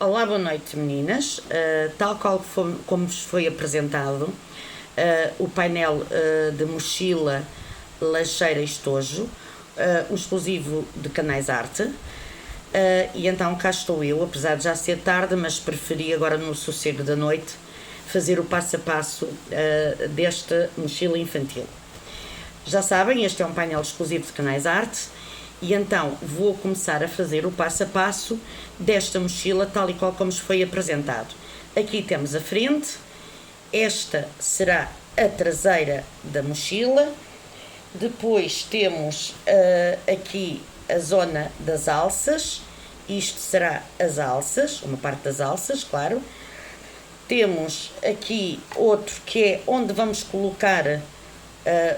Olá, boa noite, meninas. Tal qual como vos foi apresentado, o painel de mochila, lacheira e estojo, o exclusivo de Canais Arte. E então cá estou eu, apesar de já ser tarde, mas preferi agora no sossego da noite fazer o passo a passo desta mochila infantil. Já sabem, este é um painel exclusivo de Canais Arte e então vou começar a fazer o passo a passo desta mochila tal e qual como foi apresentado. Aqui temos a frente, esta será a traseira da mochila, depois temos aqui a zona das alças, isto será as alças, uma parte das alças, claro. Temos aqui outro que é onde vamos colocar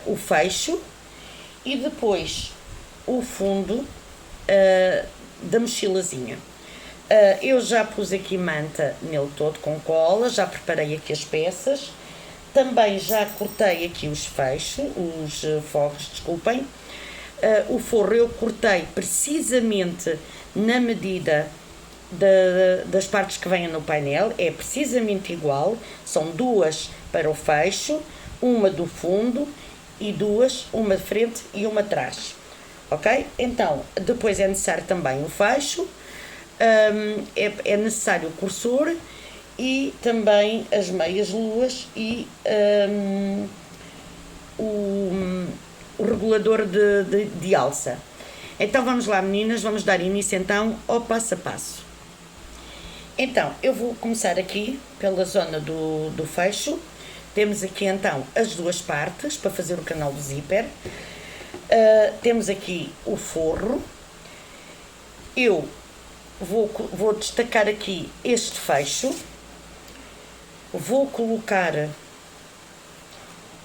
o fecho e depois o fundo da mochilazinha. Eu já pus aqui manta nele todo com cola, já preparei aqui as peças, também já cortei aqui os fechos, os fogos, desculpem. O forro eu cortei precisamente na medida das partes que vêm no painel, é precisamente igual, são duas para o fecho, uma do fundo e duas, uma de frente e uma atrás, ok? Então, depois é necessário também o fecho, é necessário o cursor e também as meias luas e o regulador de alça. Então vamos lá, meninas, vamos dar início então ao passo a passo. Então, eu vou começar aqui pela zona do fecho. Temos aqui então as duas partes para fazer o canal do zíper. Temos aqui o forro. Eu vou destacar aqui este fecho. Vou colocar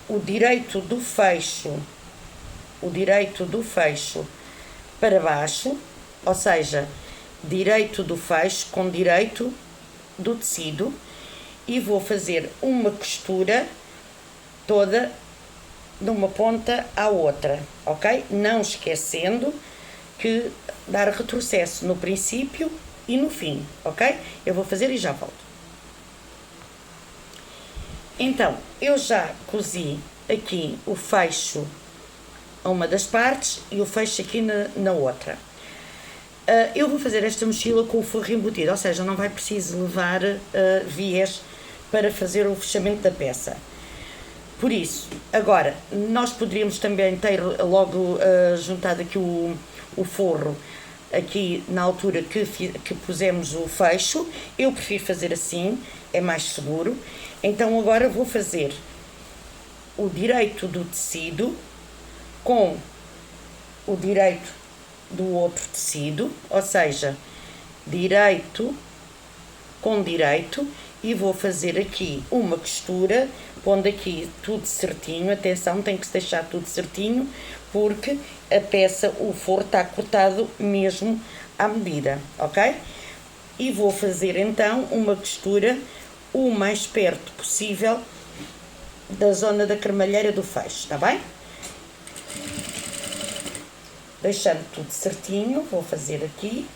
o direito do fecho para baixo, ou seja, direito do fecho com direito do tecido, e vou fazer uma costura toda de uma ponta à outra, ok? Não esquecendo que dar retrocesso no princípio e no fim, ok? Eu vou fazer e já volto. Então, eu já cozi aqui o fecho a uma das partes e o fecho aqui na outra. Eu vou fazer esta mochila com o forro embutido, ou seja, não vai preciso levar viés para fazer o fechamento da peça. Por isso, agora, nós poderíamos também ter logo juntado aqui o forro aqui na altura que pusemos o fecho. Eu prefiro fazer assim, é mais seguro. Então agora vou fazer o direito do tecido com o direito do outro tecido, ou seja, direito com direito, e vou fazer aqui uma costura, pondo aqui tudo certinho. Atenção, tem que se deixar tudo certinho, porque a peça, o forro está cortado mesmo à medida, ok? E vou fazer então uma costura o mais perto possível da zona da cremalheira do fecho, está bem? Deixando tudo certinho, vou fazer aqui.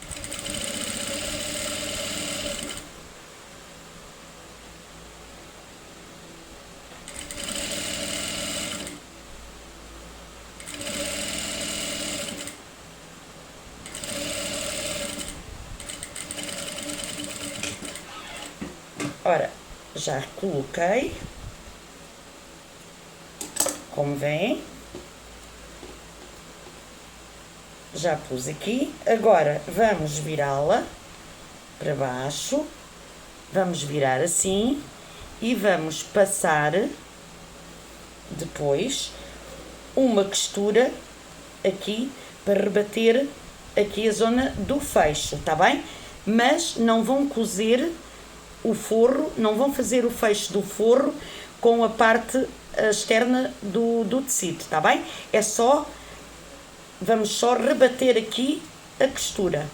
Ora, já coloquei, como vem, já pus aqui. Agora vamos virá-la para baixo, vamos virar assim e vamos passar depois uma costura aqui para rebater aqui a zona do fecho, tá bem? Mas não vão cozer o forro, não vão fazer o fecho do forro com a parte externa do tecido, tá bem? É só, vamos só rebater aqui a costura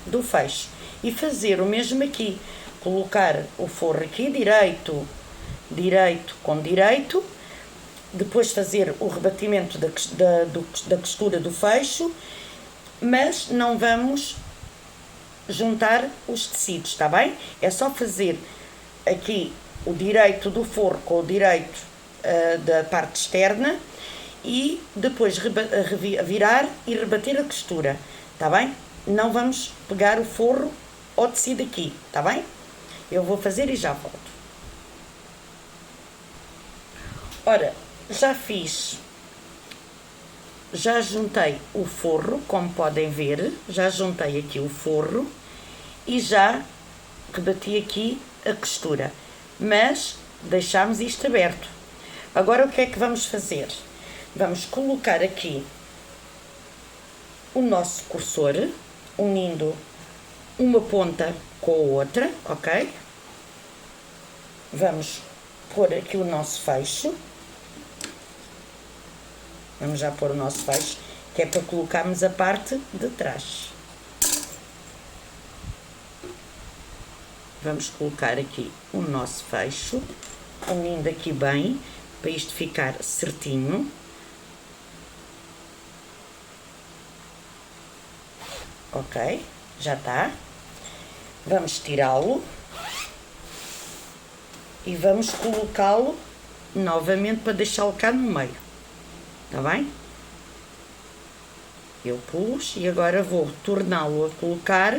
do fecho e fazer o mesmo aqui, colocar o forro aqui direito com direito, depois fazer o rebatimento da costura do fecho, mas não vamos juntar os tecidos, está bem? É só fazer aqui o direito do forro com o direito da parte externa e depois virar e rebater a costura, está bem? Não vamos pegar o forro ao tecido aqui, está bem? Eu vou fazer e já volto. Ora, já juntei o forro, como podem ver, já juntei aqui o forro e já rebati aqui a costura, mas deixámos isto aberto. Agora o que é que vamos fazer? Vamos colocar aqui o nosso cursor, unindo uma ponta com a outra, ok? Vamos pôr aqui o nosso fecho. Vamos já pôr o nosso fecho, que é para colocarmos a parte de trás. Vamos colocar aqui o nosso fecho, unindo aqui bem, para isto ficar certinho. Ok, já está. Vamos tirá-lo e vamos colocá-lo novamente para deixá-lo cá no meio, está bem? Eu pus e agora vou torná-lo a colocar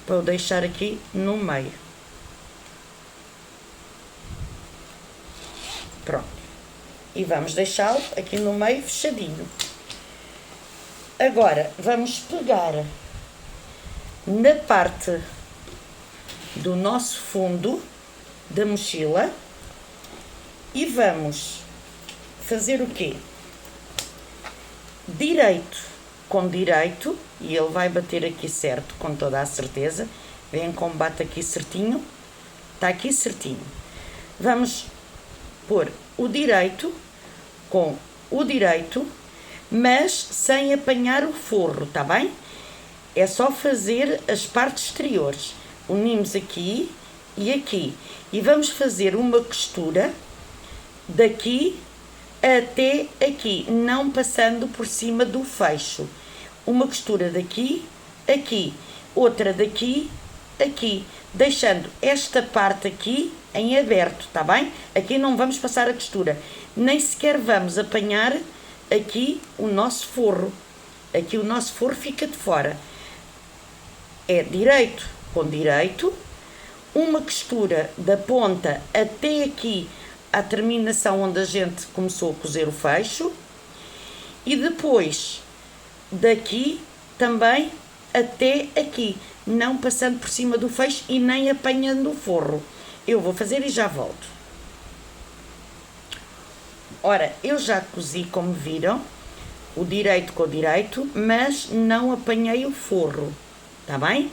para o deixar aqui no meio. Pronto. E vamos deixá-lo aqui no meio fechadinho. Agora vamos pegar na parte do nosso fundo da mochila e vamos fazer o quê? Direito com direito, e ele vai bater aqui certo, com toda a certeza. Veem como bate aqui certinho, está aqui certinho. Vamos pôr o direito com o direito, mas sem apanhar o forro, tá bem? É só fazer as partes exteriores. Unimos aqui e aqui. E vamos fazer uma costura daqui até aqui, não passando por cima do fecho. Uma costura daqui, aqui. Outra daqui, aqui. Deixando esta parte aqui em aberto, tá bem? Aqui não vamos passar a costura. Nem sequer vamos apanhar aqui o nosso forro. Aqui o nosso forro fica de fora. É direito com direito, uma costura da ponta até aqui à terminação onde a gente começou a cozer o fecho e depois daqui também até aqui, não passando por cima do fecho e nem apanhando o forro. Eu vou fazer e já volto. Ora, eu já cozi, como viram, o direito com o direito, mas não apanhei o forro. Tá bem?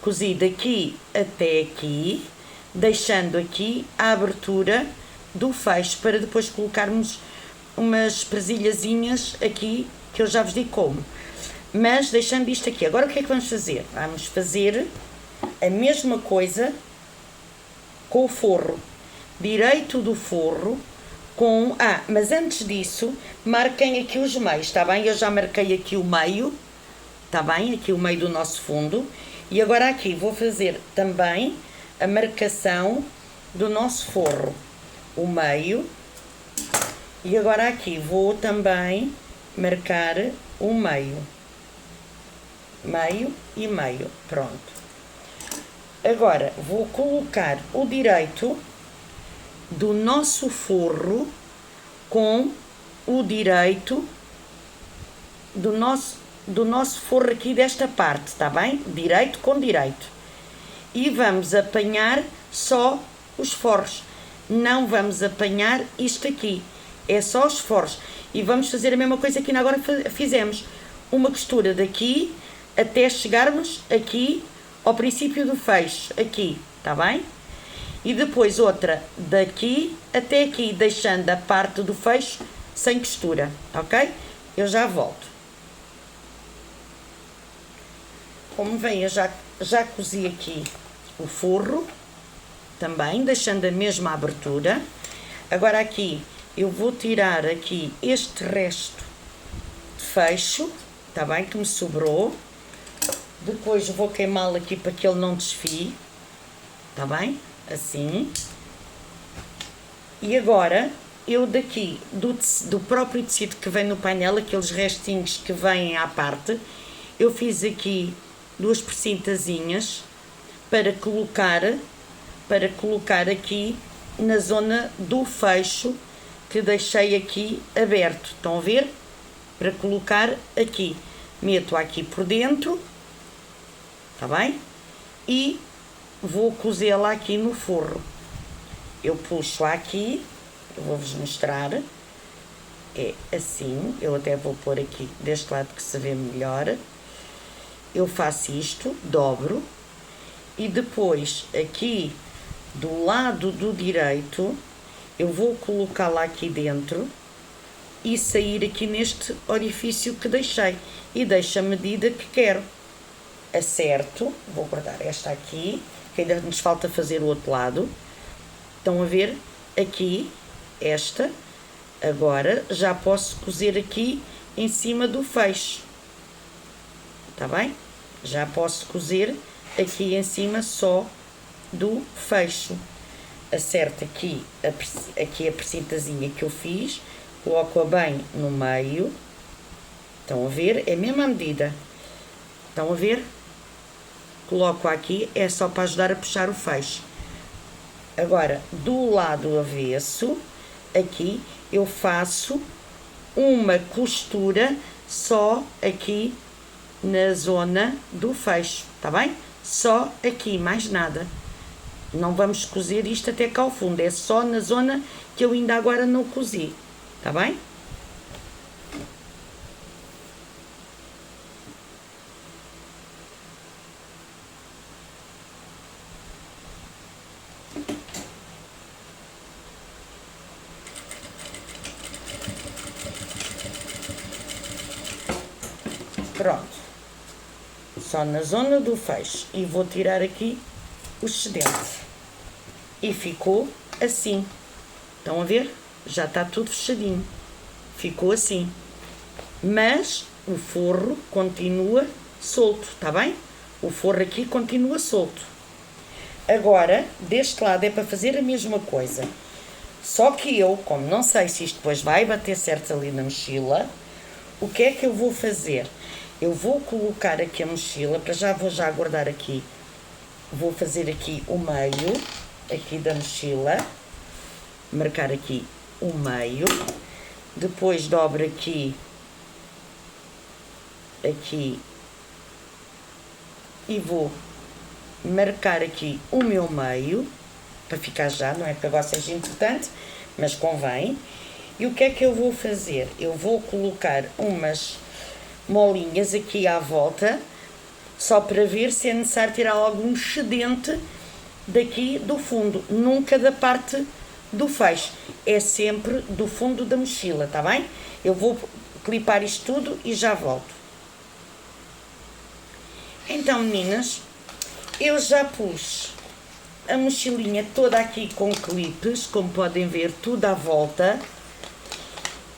Cozi daqui até aqui, deixando aqui a abertura do fecho para depois colocarmos umas presilhazinhas aqui que eu já vos digo como. Mas deixando isto aqui. Agora o que é que vamos fazer? Vamos fazer a mesma coisa com o forro. Direito do forro com... mas antes disso, marquem aqui os meios, tá bem? Eu já marquei aqui o meio. Está bem? Aqui o meio do nosso fundo. E agora aqui vou fazer também a marcação do nosso forro. O meio. E agora aqui vou também marcar o meio. Meio e meio. Pronto. Agora vou colocar o direito do nosso forro com o direito do nosso forro aqui desta parte, está bem? Direito com direito. E vamos apanhar só os forros. Não vamos apanhar isto aqui. É só os forros. E vamos fazer a mesma coisa que agora fizemos. Uma costura daqui até chegarmos aqui ao princípio do fecho. Aqui, está bem? E depois outra daqui até aqui, deixando a parte do fecho sem costura, ok? Eu já volto. Como veem, eu já cozi aqui o forro, também, deixando a mesma abertura. Agora aqui, eu vou tirar aqui este resto de fecho, tá bem, que me sobrou. Depois vou queimá-lo aqui para que ele não desfie. Está bem? Assim. E agora, eu daqui, do próprio tecido que vem no painel, aqueles restinhos que vêm à parte, eu fiz aqui 2 precintazinhas para colocar aqui na zona do fecho que deixei aqui aberto. Estão a ver? Para colocar aqui. Meto aqui por dentro, está bem? E vou cozê-la aqui no forro. Eu puxo aqui, eu vou-vos mostrar, é assim, eu até vou pôr aqui deste lado que se vê melhor. Eu faço isto, dobro, e depois aqui do lado do direito, eu vou colocá-la aqui dentro e sair aqui neste orifício que deixei, e deixo a medida que quero. Acerto, vou guardar esta aqui, que ainda nos falta fazer o outro lado. Estão a ver? Aqui, esta. Agora já posso cozer aqui em cima do fecho. Está bem? Já posso cozer aqui em cima só do fecho. Acerto aqui a precintazinha que eu fiz, coloco-a bem no meio. Estão a ver? É a mesma medida. Estão a ver? Coloco aqui, é só para ajudar a puxar o fecho. Agora, do lado avesso, aqui, eu faço uma costura só aqui na zona do fecho, tá bem? Só aqui, mais nada. Não vamos cozer isto até cá ao fundo, é só na zona que eu ainda agora não cozi, tá bem? Pronto, só na zona do fecho, e vou tirar aqui o excedente, e ficou assim. Estão a ver? Já está tudo fechadinho, ficou assim, mas o forro continua solto, está bem? O forro aqui continua solto. Agora, deste lado é para fazer a mesma coisa, só que eu, como não sei se isto depois vai bater certo ali na mochila, o que é que eu vou fazer? Eu vou colocar aqui a mochila, para já vou já guardar aqui, vou fazer aqui o meio, aqui da mochila, marcar aqui o meio, depois dobro aqui, e vou marcar aqui o meu meio, para ficar já, não é que agora seja importante, mas convém. E o que é que eu vou fazer? Eu vou colocar umas molinhas aqui à volta, só para ver se é necessário tirar algum excedente daqui do fundo, nunca da parte do fecho, é sempre do fundo da mochila, tá bem? Eu vou clipar isto tudo e já volto. Então, meninas, eu já pus a mochilinha toda aqui com clipes, como podem ver, tudo à volta,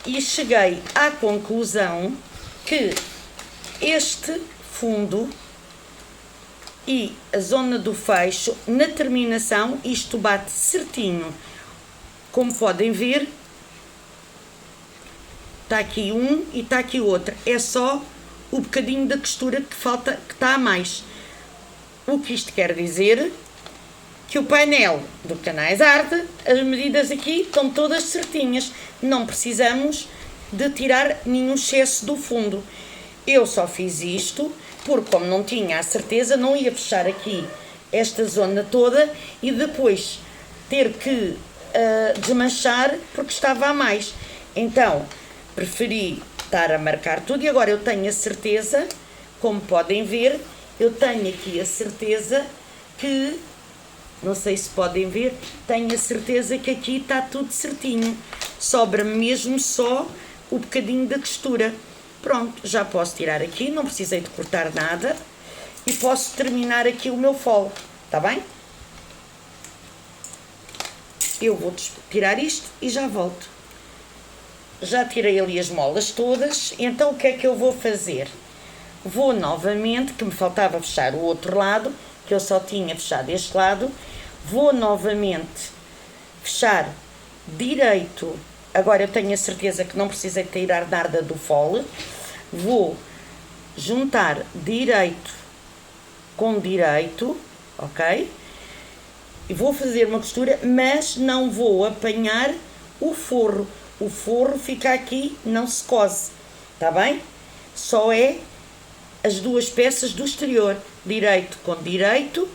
e cheguei à conclusão que este fundo e a zona do fecho, na terminação, isto bate certinho. Como podem ver, está aqui um e está aqui outro. É só o bocadinho da costura que falta, que está a mais. O que isto quer dizer? Que o painel do Canais Arte, as medidas aqui estão todas certinhas. Não precisamos de tirar nenhum excesso do fundo. Eu só fiz isto porque, como não tinha a certeza, não ia fechar aqui esta zona toda e depois ter que desmanchar porque estava a mais. Então, preferi estar a marcar tudo, e agora eu tenho a certeza, como podem ver, eu tenho aqui a certeza que, não sei se podem ver, tenho a certeza que aqui está tudo certinho. Sobra-me mesmo só o bocadinho da costura. Pronto, já posso tirar aqui, não precisei de cortar nada, e posso terminar aqui o meu fole, está bem? Eu vou tirar isto e já volto. Já tirei ali as molas todas, então o que é que eu vou fazer? vou novamente, que me faltava fechar o outro lado, que eu só tinha fechado este lado, vou novamente fechar direito. Agora eu tenho a certeza que não precisei tirar nada do fole. Vou juntar direito com direito, ok? E vou fazer uma costura, mas não vou apanhar o forro. O forro fica aqui, não se cose, tá bem? Só é as duas peças do exterior, direito com direito,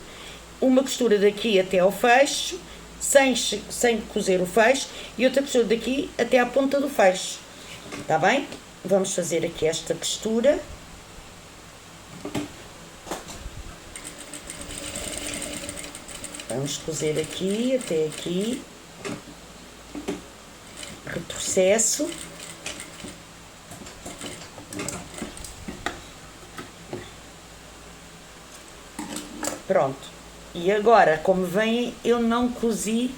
uma costura daqui até ao fecho, sem cozer o fecho, e outra costura daqui até à ponta do fecho, tá bem? Vamos fazer aqui esta costura. Vamos cozer aqui, até aqui, retrocesso. Pronto. E agora, como veem, eu não cozi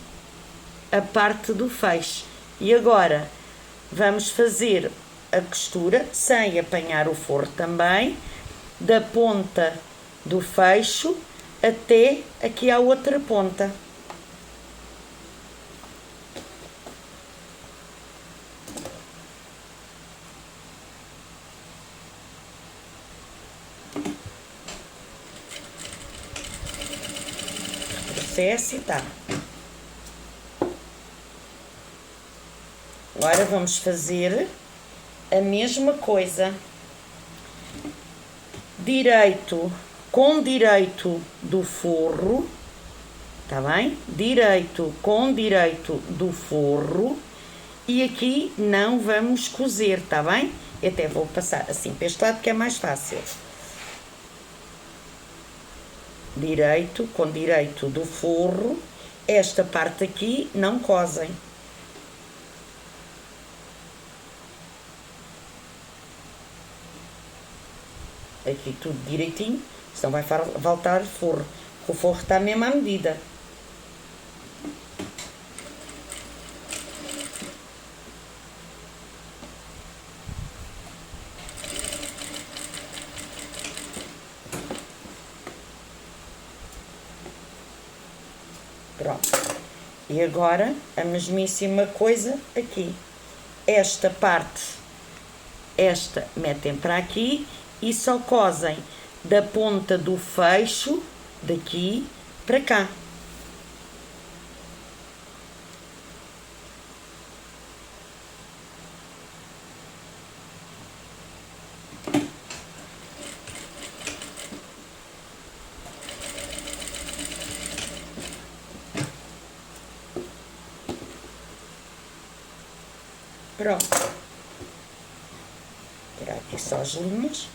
a parte do fecho. E agora, vamos fazer a costura, sem apanhar o forro também, da ponta do fecho até aqui à outra ponta. Processo e tá. Agora vamos fazer a mesma coisa. Direito com direito do forro, tá bem? Direito com direito do forro, e aqui não vamos cozer, tá bem? Eu até vou passar assim para este lado que é mais fácil. Direito com direito do forro, esta parte aqui não cosem. Aqui tudo direitinho, senão vai faltar forro. O forro está mesmo à medida. Pronto. E agora a mesmíssima coisa aqui. Esta parte, esta metem para aqui e só cosem da ponta do fecho daqui para cá. Pronto. Tirar aqui só as linhas.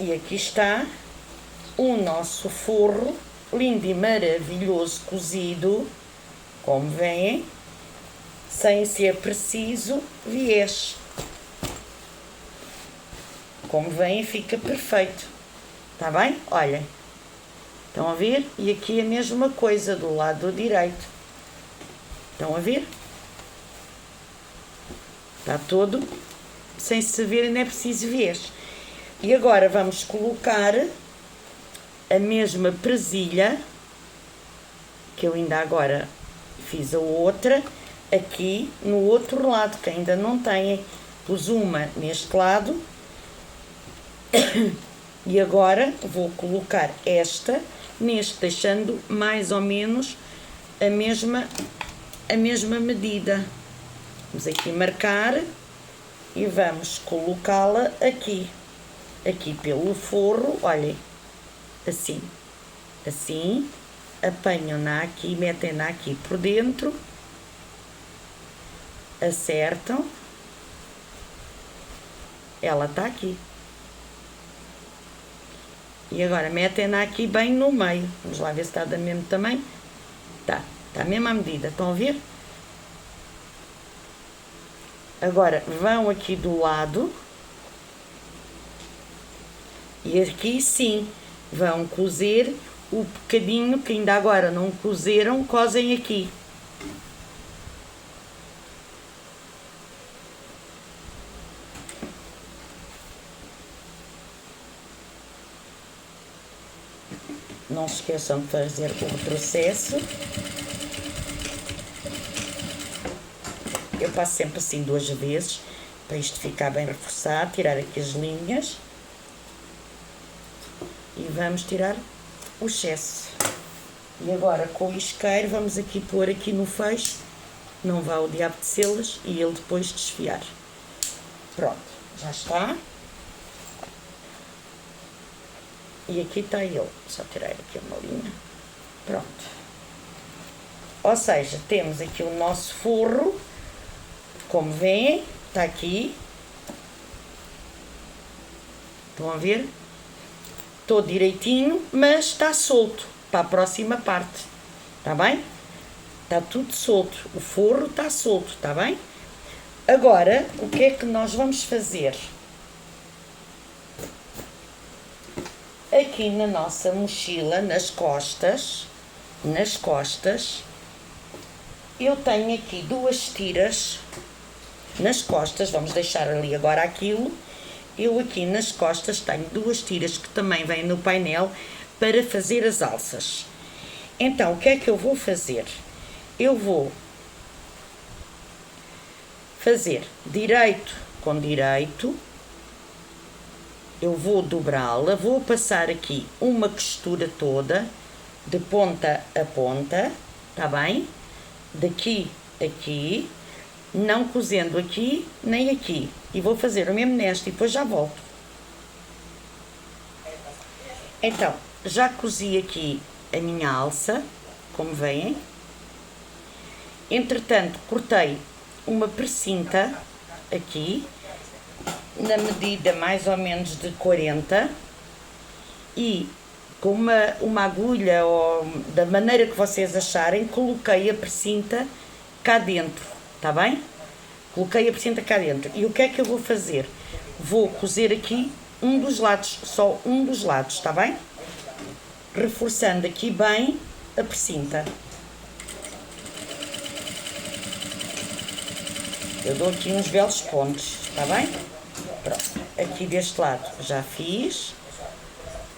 E aqui está o nosso forro, lindo e maravilhoso, cozido, como veem, sem ser preciso viés. Como veem, fica perfeito. Tá bem? Olhem. Estão a ver? E aqui a mesma coisa do lado direito. Estão a ver? Está todo sem se ver, não é preciso viés. E agora vamos colocar a mesma presilha, que eu ainda agora fiz a outra, aqui no outro lado, que ainda não tem. Pus uma neste lado. E agora vou colocar esta neste, deixando mais ou menos a mesma medida. Vamos aqui marcar e vamos colocá-la aqui. Aqui pelo forro, olhem, assim, assim, apanham-na aqui, metem-na aqui por dentro, acertam, ela está aqui. E agora metem-na aqui bem no meio, vamos lá ver se está do mesmo tamanho. Está a mesma medida, estão a ver? Agora vão aqui do lado. E aqui sim, vão cozer o bocadinho que ainda agora não cozeram, cosem aqui. Não se esqueçam de fazer o retrocesso. Eu passo sempre assim 2 vezes, para isto ficar bem reforçado, tirar aqui as linhas. E vamos tirar o excesso. E agora com o isqueiro vamos aqui pôr aqui no fecho, não vá o diabo de selas e ele depois desfiar. Pronto, já está. E aqui está ele, só tirar aqui uma linha. Pronto. Ou seja, temos aqui o nosso forro, como veem, está aqui. Estão a ver? Todo direitinho, mas está solto para a próxima parte. Está bem? Está tudo solto. O forro está solto, está bem? Agora, o que é que nós vamos fazer? Aqui na nossa mochila, nas costas, eu tenho aqui 2 tiras nas costas, vamos deixar ali agora aquilo. Eu aqui nas costas tenho 2 tiras que também vêm no painel para fazer as alças. Então, o que é que eu vou fazer? Eu vou fazer direito com direito. Eu vou dobrá-la, vou passar aqui uma costura toda, de ponta a ponta, tá bem? Daqui a aqui, não cozendo aqui nem aqui. E vou fazer o mesmo neste e depois já volto. Então, já cozi aqui a minha alça, como veem. Entretanto, cortei uma precinta aqui, na medida mais ou menos de 40, e com uma agulha, ou da maneira que vocês acharem, coloquei a precinta cá dentro, tá bem? Coloquei a precinta cá dentro. E o que é que eu vou fazer? Vou cozer aqui um dos lados, só um dos lados, tá bem? Reforçando aqui bem a precinta. Eu dou aqui uns belos pontos, tá bem? Pronto, aqui deste lado já fiz.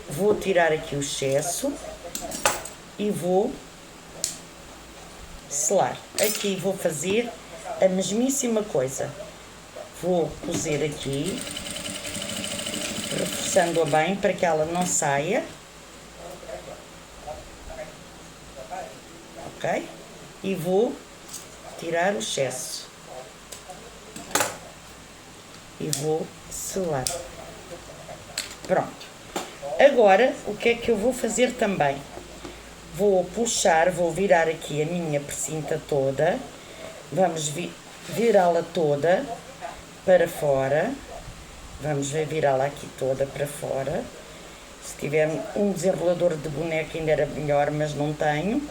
Vou tirar aqui o excesso e vou selar. Aqui vou fazer a mesmíssima coisa. Vou cozer aqui, reforçando-a bem para que ela não saia. Ok? E vou tirar o excesso. E vou selar. Pronto. Agora, o que é que eu vou fazer também? Vou puxar, vou virar aqui a minha precinta toda. Vamos virá-la toda para fora. Vamos virá-la aqui toda para fora. Se tiver um desenrolador de boneca ainda era melhor, mas não tenho.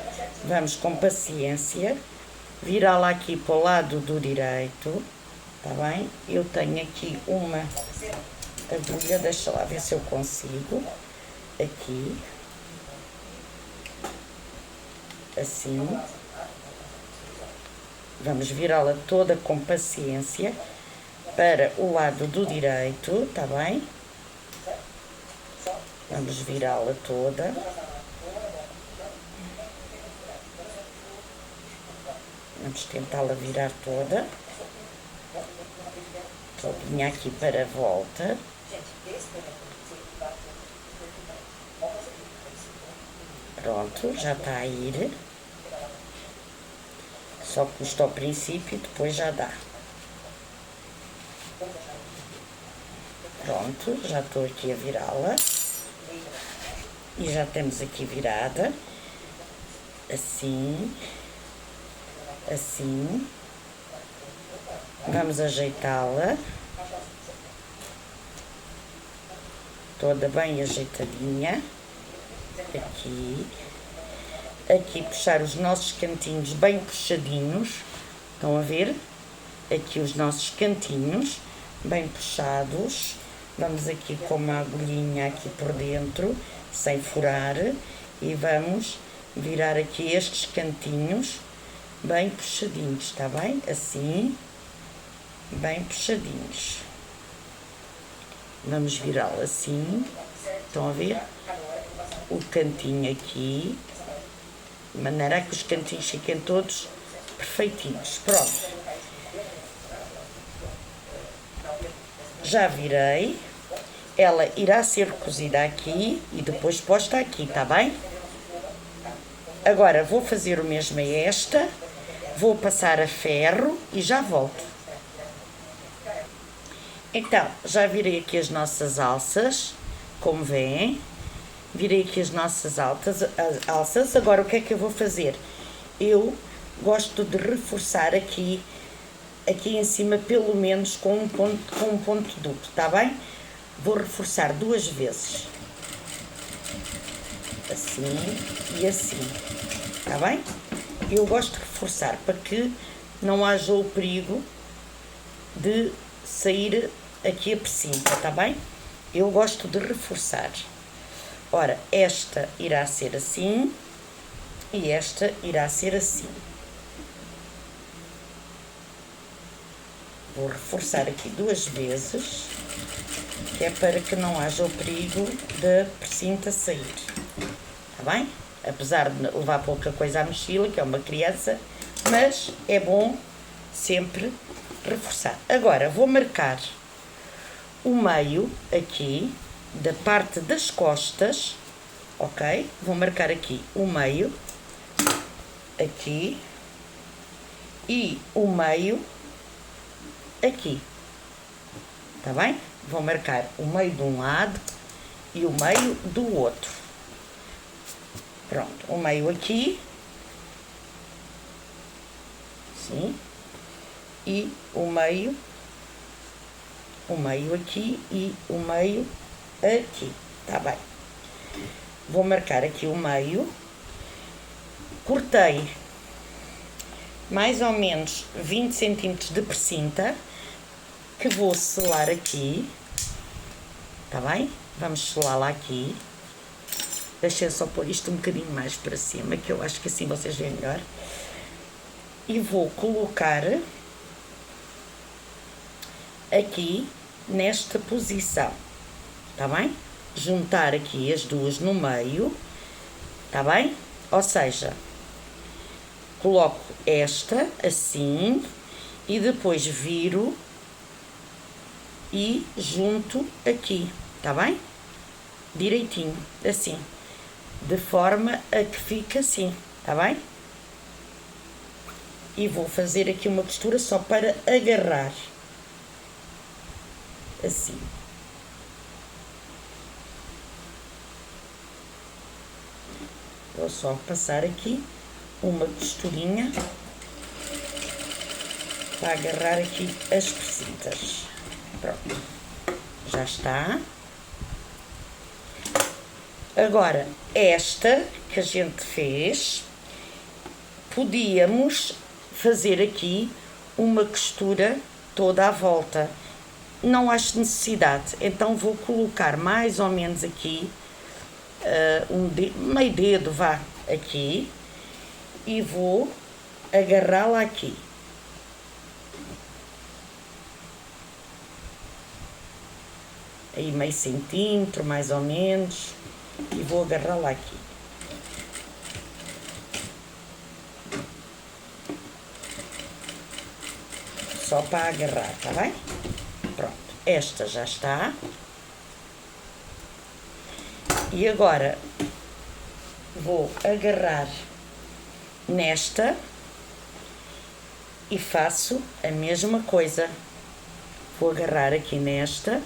Vamos com paciência. Virá-la aqui para o lado do direito. Tá bem? Eu tenho aqui uma agulha, deixa lá ver se eu consigo. Aqui. Assim. Vamos virá-la toda com paciência para o lado do direito, tá bem? Vamos virá-la toda. Vamos tentá-la virar toda. Todinha aqui para a volta. Pronto, já está a ir. Só custa ao princípio e depois já dá. Pronto, já estou aqui a virá-la. E já temos aqui virada. Assim. Assim. Vamos ajeitá-la. Toda bem ajeitadinha. Aqui. Aqui puxar os nossos cantinhos bem puxadinhos. Estão a ver? Aqui os nossos cantinhos bem puxados. Vamos aqui com uma agulhinha aqui por dentro, sem furar. E vamos virar aqui estes cantinhos bem puxadinhos, está bem? Assim, bem puxadinhos. Vamos virá-lo assim. Estão a ver? o cantinho aqui, de maneira a que os cantinhos fiquem todos perfeitinhos. Pronto. Já virei. Ela irá ser cozida aqui e depois posta aqui, tá bem? Agora vou fazer o mesmo a esta. Vou passar a ferro e já volto. Então, já virei aqui as nossas alças, como veem. Virei aqui as nossas alças. Agora o que é que eu vou fazer? Eu gosto de reforçar aqui em cima, pelo menos com um ponto duplo, tá bem? Vou reforçar 2 vezes. Assim e assim, tá bem? Eu gosto de reforçar para que não haja o perigo de sair aqui a precinta, tá bem? Eu gosto de reforçar. Ora, esta irá ser assim e esta irá ser assim. Vou reforçar aqui 2 vezes, que é para que não haja o perigo da precinta sair. Está bem? Apesar de levar pouca coisa à mochila, que é uma criança, mas é bom sempre reforçar. Agora, vou marcar o meio aqui, da parte das costas, ok? Vou marcar aqui o meio, aqui, e o meio aqui, tá bem? Vou marcar o meio de um lado e o meio do outro. Pronto, o meio aqui, sim, e o meio aqui e o meio aqui, tá bem? Vou marcar aqui o meio, cortei mais ou menos 20 centímetros de precinta, que vou selar aqui, tá bem? Vamos selá-la aqui. Deixem só pôr isto um bocadinho mais para cima, que eu acho que assim vocês veem melhor. E vou colocar aqui nesta posição, tá bem? Juntar aqui as duas no meio, tá bem? Ou seja, coloco esta assim e depois viro e junto aqui, tá bem? Direitinho, assim, de forma a que fique assim, tá bem? E vou fazer aqui uma costura só para agarrar, assim. Vou só passar aqui uma costurinha para agarrar aqui as precintas. Pronto, já está. Agora, esta que a gente fez, podíamos fazer aqui uma costura toda à volta. Não acho necessidade, então vou colocar mais ou menos aqui, meio dedo, vá, aqui, e vou agarrá-la aqui. Aí meio centímetro, mais ou menos, e vou agarrá-la aqui. Só para agarrar, tá bem? Pronto, esta já está. E agora vou agarrar nesta e faço a mesma coisa. Vou agarrar aqui nesta,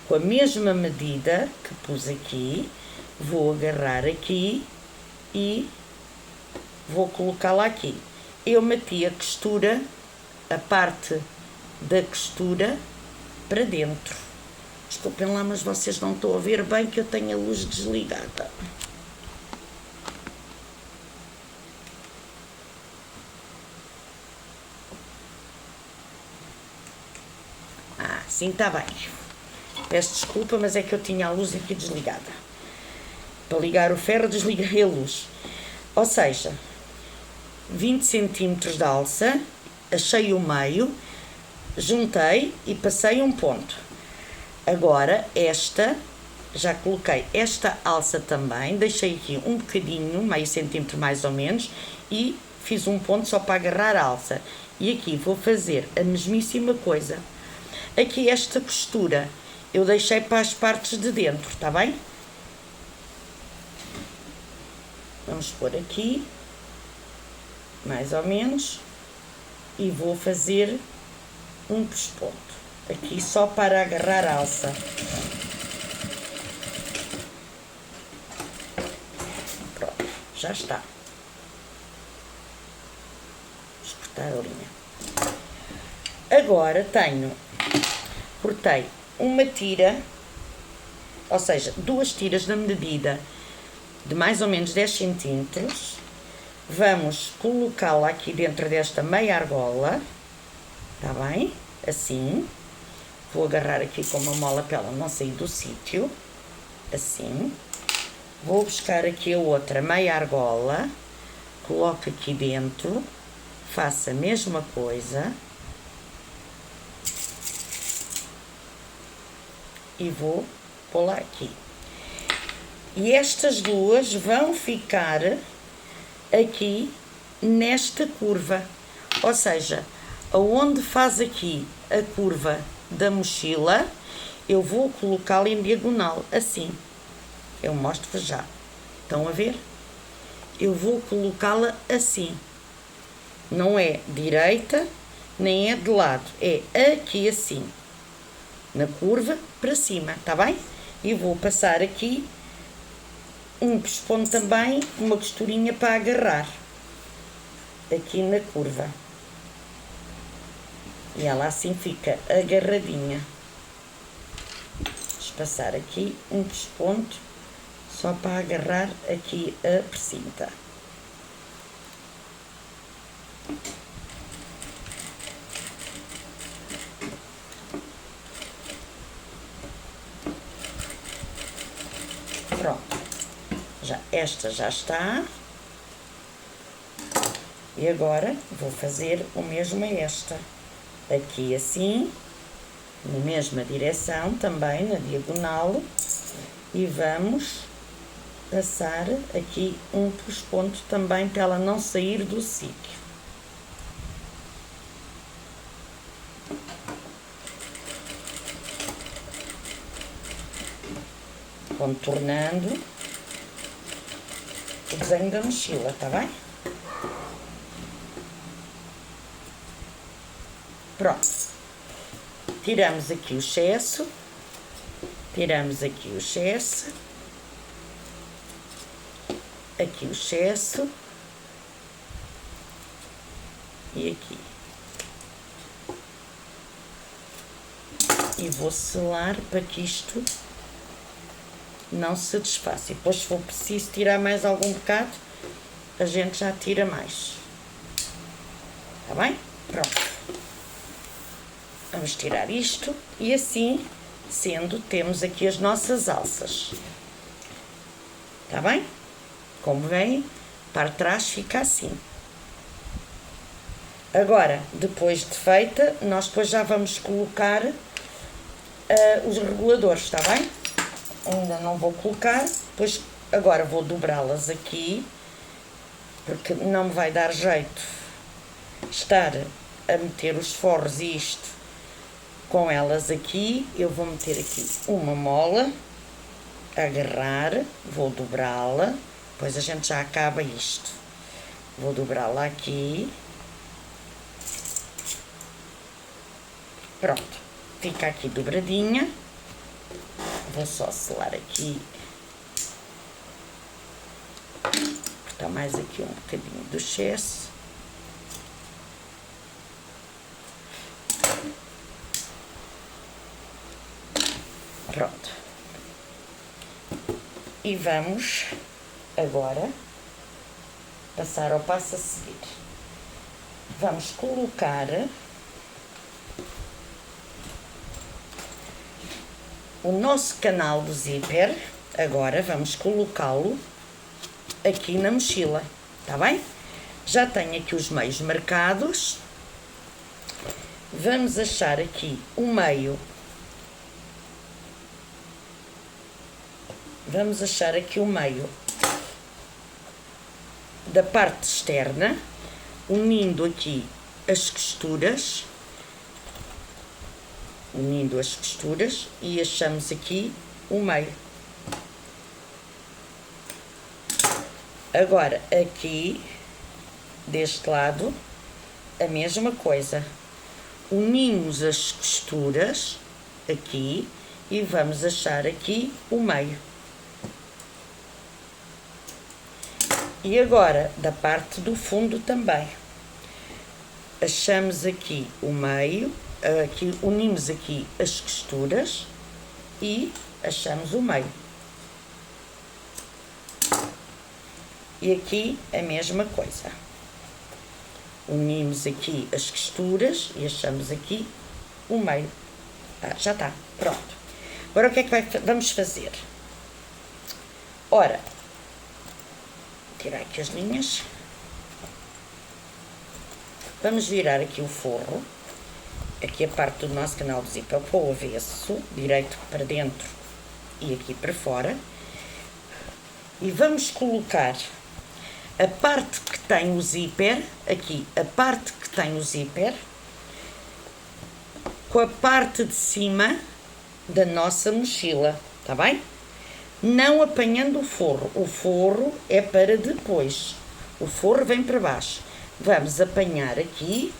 com a mesma medida que pus aqui, vou agarrar aqui e vou colocá-la aqui. Eu meti a costura, a parte da costura para dentro. Desculpem lá, mas vocês não estão a ver bem que eu tenho a luz desligada. Sim, está bem. Peço desculpa, mas é que eu tinha a luz aqui desligada. Para ligar o ferro, desliguei a luz. Ou seja, 20 centímetros de alça, achei o meio, juntei e passei um ponto. Agora, esta já coloquei esta alça também, deixei aqui um bocadinho, meio centímetro mais ou menos, e fiz um ponto só para agarrar a alça. E aqui vou fazer a mesmíssima coisa. Aqui esta costura eu deixei para as partes de dentro, está bem? Vamos pôr aqui, mais ou menos, e vou fazer um pesponto. Aqui só para agarrar a alça. Pronto, já está. Vamos cortar a linha. Agora cortei uma tira, ou seja, 2 tiras na medida de mais ou menos 10 centímetros. Vamos colocá-la aqui dentro desta meia argola, está bem? Assim. Vou agarrar aqui com uma mola para ela não sair do sítio, assim. Vou buscar aqui a outra meia argola, coloco aqui dentro, faço a mesma coisa. E vou pô-la aqui. E estas duas vão ficar aqui nesta curva. Ou seja, aonde faz aqui a curva da mochila, eu vou colocá-la em diagonal, assim. Eu mostro-vos já. Estão a ver? Eu vou colocá-la assim. Não é direita, nem é de lado. É aqui assim. Na curva para cima, tá bem? E vou passar aqui um pesponto também, uma costurinha para agarrar aqui na curva, e ela assim fica agarradinha. Vamos passar aqui um pesponto só para agarrar aqui a precinta. Pronto, esta já está. E agora vou fazer o mesmo a esta. Aqui assim, na mesma direção, também na diagonal. E vamos passar aqui um pesponto também para ela não sair do sítio. Contornando o desenho da mochila, tá bem? Pronto. Tiramos aqui o excesso. Tiramos aqui o excesso. Aqui o excesso. E aqui. E vou selar para que isto não se desfaça. E depois, se for preciso tirar mais algum bocado, a gente já tira mais. Tá bem? Pronto. Vamos tirar isto e assim sendo, temos aqui as nossas alças. Tá bem? Como vem, para trás fica assim. Agora, depois de feita, nós depois já vamos colocar os reguladores, tá bem? Ainda não vou colocar, pois agora vou dobrá-las aqui, porque não me vai dar jeito estar a meter os forros e isto com elas aqui. Eu vou meter aqui uma mola, agarrar, vou dobrá-la, depois a gente já acaba isto. Vou dobrá-la aqui. Pronto, fica aqui dobradinha. Vou só selar aqui, cortar mais aqui um bocadinho do excesso. Pronto. E vamos agora passar ao passo a seguir. Vamos colocar o nosso canal do zíper. Agora vamos colocá-lo aqui na mochila, tá bem? Já tenho aqui os meios marcados. Vamos achar aqui o meio vamos achar aqui o meio da parte externa, unindo aqui as costuras, e achamos aqui o meio. Agora aqui deste lado a mesma coisa, unimos as costuras aqui e vamos achar aqui o meio. E agora da parte do fundo também achamos aqui o meio, aqui unimos aqui as costuras e achamos o meio. E aqui a mesma coisa, unimos aqui as costuras e achamos aqui o meio. Já está, pronto. Agora o que é que vamos fazer? Ora, tirar aqui as linhas, vamos virar aqui o forro, aqui a parte do nosso canal de zíper para o avesso, direito para dentro e aqui para fora, e vamos colocar a parte que tem o zíper, aqui a parte que tem o zíper, com a parte de cima da nossa mochila, tá bem? Não apanhando o forro é para depois, o forro vem para baixo. Vamos apanhar aqui,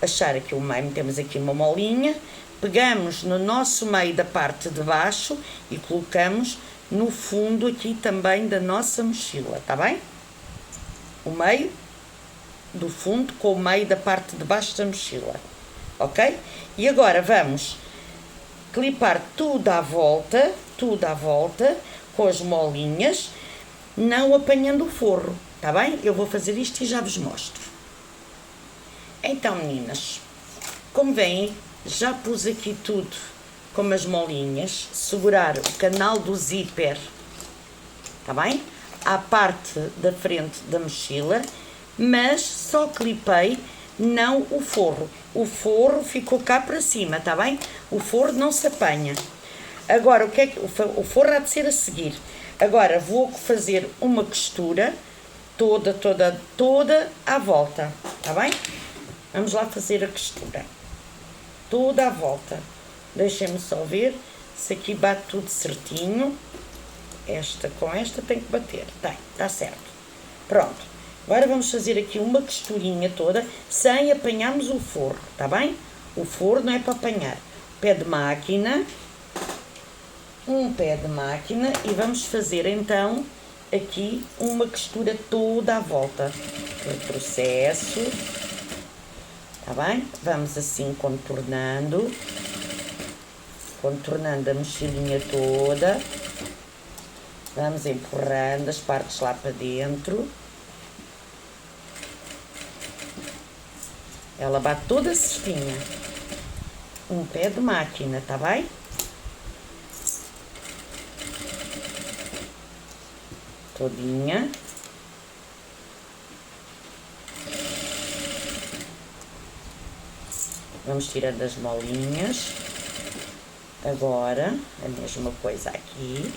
achar aqui o meio, metemos aqui uma molinha, pegamos no nosso meio da parte de baixo e colocamos no fundo aqui também da nossa mochila, tá bem? O meio do fundo com o meio da parte de baixo da mochila, ok? E agora vamos clipar tudo à volta, com as molinhas, não apanhando o forro, tá bem? Eu vou fazer isto e já vos mostro. Então, meninas, como veem, já pus aqui tudo com as molinhas, segurar o canal do zíper, tá bem? À parte da frente da mochila, mas só clipei, não o forro. O forro ficou cá para cima, tá bem? O forro não se apanha. Agora, o que é que o forro há de ser a seguir? Agora vou fazer uma costura toda à volta, tá bem? Vamos lá fazer a costura toda à volta. Deixem-me só ver se aqui bate tudo certinho. Esta com esta tem que bater, tá certo. Pronto, agora vamos fazer aqui uma costurinha toda sem apanharmos o forro, tá bem? O forro não é para apanhar. Pé de máquina, um pé de máquina, e vamos fazer então aqui uma costura toda à volta do processo, tá bem? Vamos assim contornando a mochilinha toda, vamos empurrando as partes lá para dentro. Ela bate toda certinha. Um pé de máquina, tá bem? Todinha. Vamos tirando as molinhas. Agora, a mesma coisa aqui.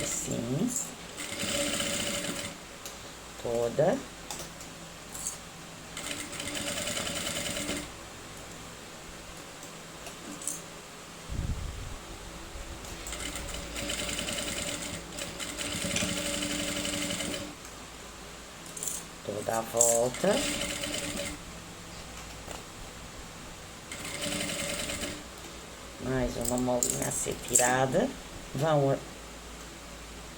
Assim. Toda. Toda a volta. Mais uma molinha a ser tirada. Vão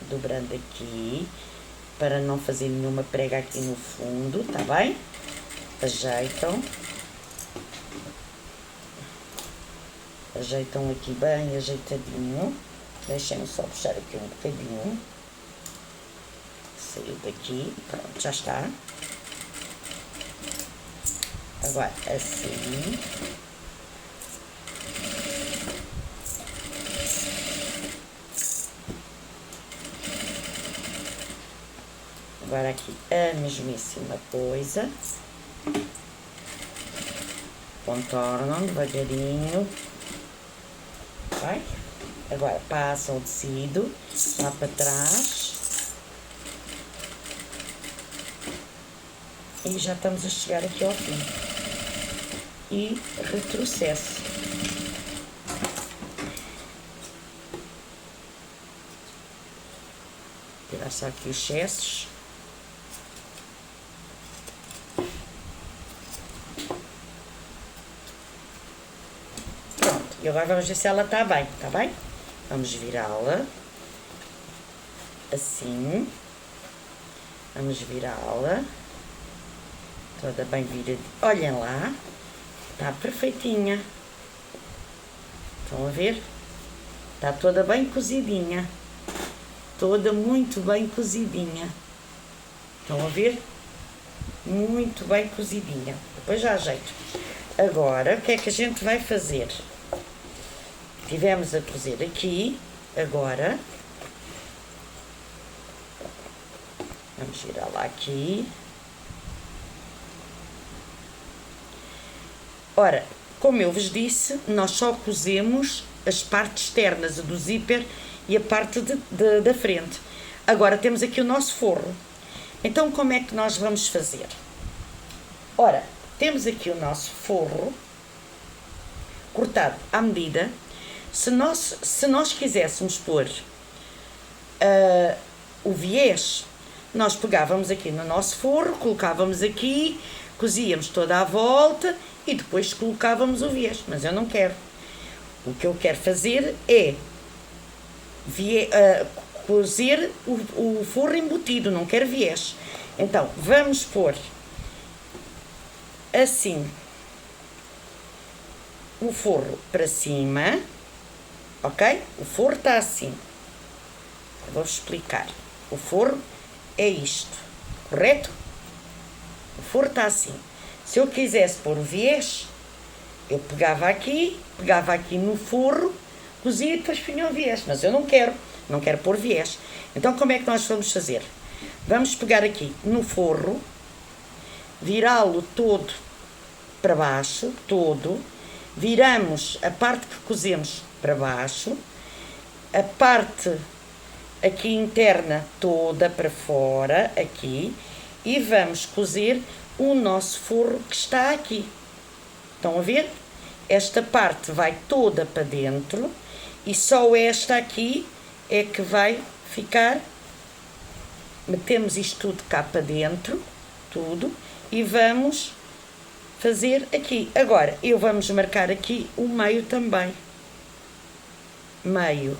dobrando aqui, para não fazer nenhuma prega aqui no fundo, tá bem? Ajeitam aqui bem ajeitadinho. Deixem-me só puxar aqui um bocadinho. Saiu daqui, pronto, já está. Agora, assim. Agora aqui a mesmíssima coisa. Contornam devagarinho. Vai. Agora passa o tecido lá para trás. E já estamos a chegar aqui ao fim. E retrocesso. Tirar só aqui os excessos. Pronto, e agora vamos ver se ela está bem, está bem? Vamos virá-la. Assim. Vamos virá-la. Toda bem viradinha. Olhem lá. Está perfeitinha. Estão a ver? Está toda bem cozidinha. Toda muito bem cozidinha. Estão a ver? Muito bem cozidinha. Depois já ajeito. Agora, o que é que a gente vai fazer? Tivemos a cozer aqui. Agora, vamos virar lá aqui. Ora, como eu vos disse, nós só cozemos as partes externas do zíper e a parte da frente. Agora temos aqui o nosso forro. Então como é que nós vamos fazer? Ora, temos aqui o nosso forro cortado à medida. Se nós quiséssemos pôr o viés, nós pegávamos aqui no nosso forro, colocávamos aqui, cozíamos toda a volta e depois colocávamos o viés, mas eu não quero. O que eu quero fazer é cozer o forro embutido, não quero viés. Então, vamos pôr assim o forro para cima, ok? O forro está assim. Vou-vos explicar. O forro é isto, correto? O forro está assim. Se eu quisesse pôr o viés, eu pegava aqui no forro, cozia e depois punha o viés. Mas eu não quero pôr viés. Então, como é que nós vamos fazer? Vamos pegar aqui no forro, virá-lo todo para baixo, todo. Viramos a parte que cozemos para baixo, a parte aqui interna toda para fora, aqui, e vamos cozer o nosso forro que está aqui. Estão a ver? Esta parte vai toda para dentro e só esta aqui é que vai ficar. Metemos isto tudo cá para dentro, tudo, e vamos fazer aqui. Agora, vamos marcar aqui o meio também. Meio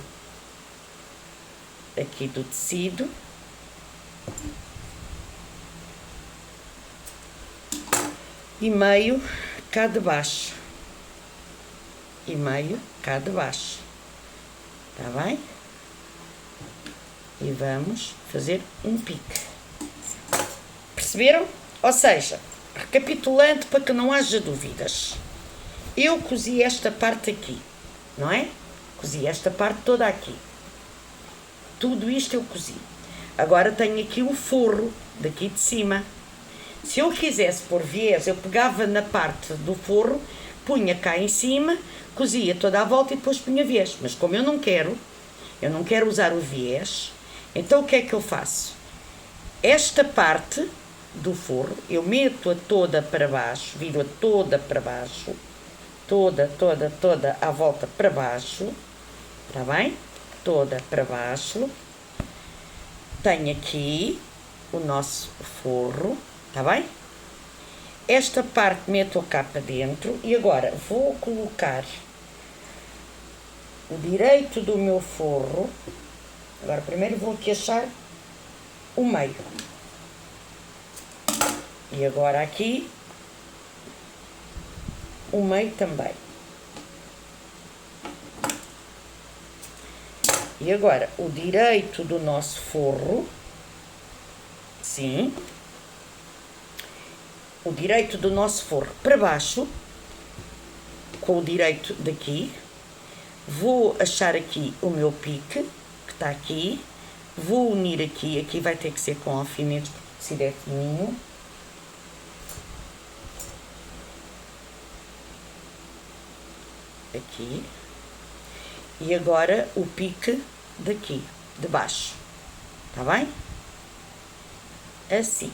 aqui do tecido. E meio cá de baixo. E meio cá de baixo. Tá bem? E vamos fazer um pique. Perceberam? Ou seja, recapitulando para que não haja dúvidas. Eu cozi esta parte aqui, não é? Cozi esta parte toda aqui. Tudo isto eu cozi. Agora tenho aqui o forro daqui de cima. Se eu quisesse pôr viés, eu pegava na parte do forro, punha cá em cima, cozia toda a volta e depois punha viés. Mas como eu não quero usar o viés, então o que é que eu faço? Esta parte do forro, eu meto-a toda para baixo, viro-a toda para baixo, toda à volta para baixo, está bem? Toda para baixo. Tenho aqui o nosso forro, está bem? Esta parte meto cá para dentro e agora vou colocar o direito do meu forro. Agora primeiro vou aqui achar o meio. E agora aqui o meio também. E agora o direito do nosso forro, sim, o direito do nosso forro para baixo, com o direito daqui, vou achar aqui o meu pique, que está aqui, vou unir aqui, aqui vai ter que ser com alfinetes, porque o tecido é fininho. Aqui. E agora o pique daqui, de baixo. Tá bem? Assim.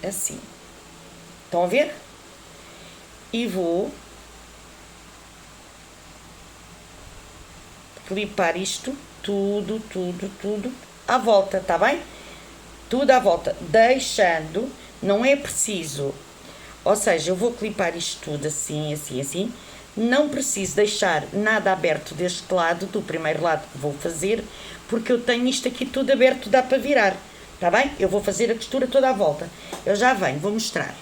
Assim. Estão a ver? E vou clipar isto tudo à volta, tá bem? Tudo à volta, deixando, não é preciso, ou seja, eu vou clipar isto tudo assim, assim, assim, não preciso deixar nada aberto deste lado, do primeiro lado que vou fazer, porque eu tenho isto aqui tudo aberto, dá para virar, tá bem? Eu vou fazer a costura toda à volta, eu já venho, vou mostrar.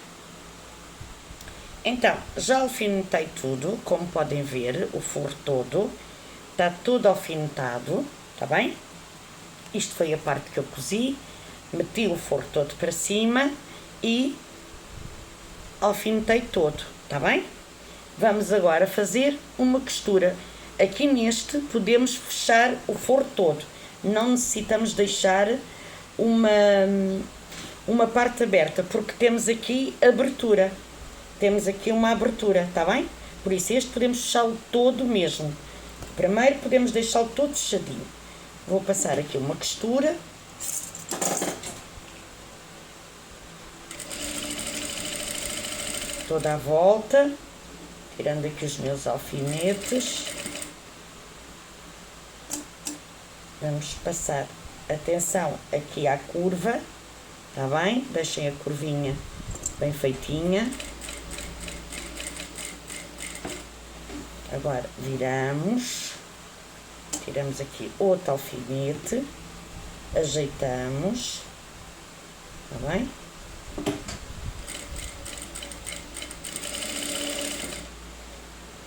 Então, já alfinetei tudo, como podem ver, o forro todo, está tudo alfinetado, tá bem? Isto foi a parte que eu cozi, meti o forro todo para cima e alfinetei todo, tá bem? Vamos agora fazer uma costura. Aqui neste podemos fechar o forro todo, não necessitamos deixar uma parte aberta, porque temos aqui abertura. Temos aqui uma abertura, tá bem? Por isso este podemos fechá-lo todo mesmo. Primeiro podemos deixá-lo todo fechadinho. Vou passar aqui uma costura. Toda a volta. Tirando aqui os meus alfinetes. Vamos passar, atenção, aqui à curva. Tá bem? Deixem a curvinha bem feitinha. Agora viramos, tiramos aqui outro alfinete, ajeitamos, tá bem?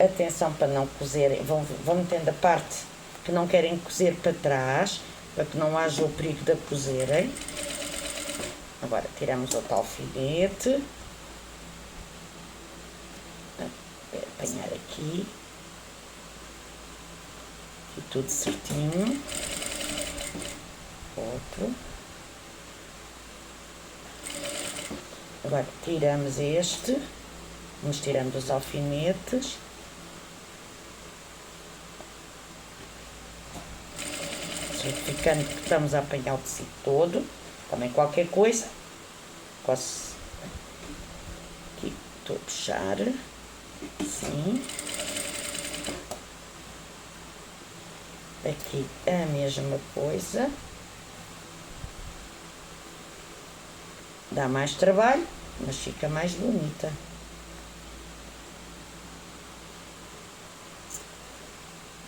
Atenção para não cozerem, vão metendo a parte que não querem cozer para trás, para que não haja o perigo de a cozerem. Agora tiramos outro alfinete, apanhar aqui. E tudo certinho. Outro. Agora tiramos este, vamos tirando os alfinetes. Certificando que estamos a apanhar o tecido todo. Também qualquer coisa. Posso aqui, estou a puxar. Assim. Aqui a mesma coisa. Dá mais trabalho, mas fica mais bonita.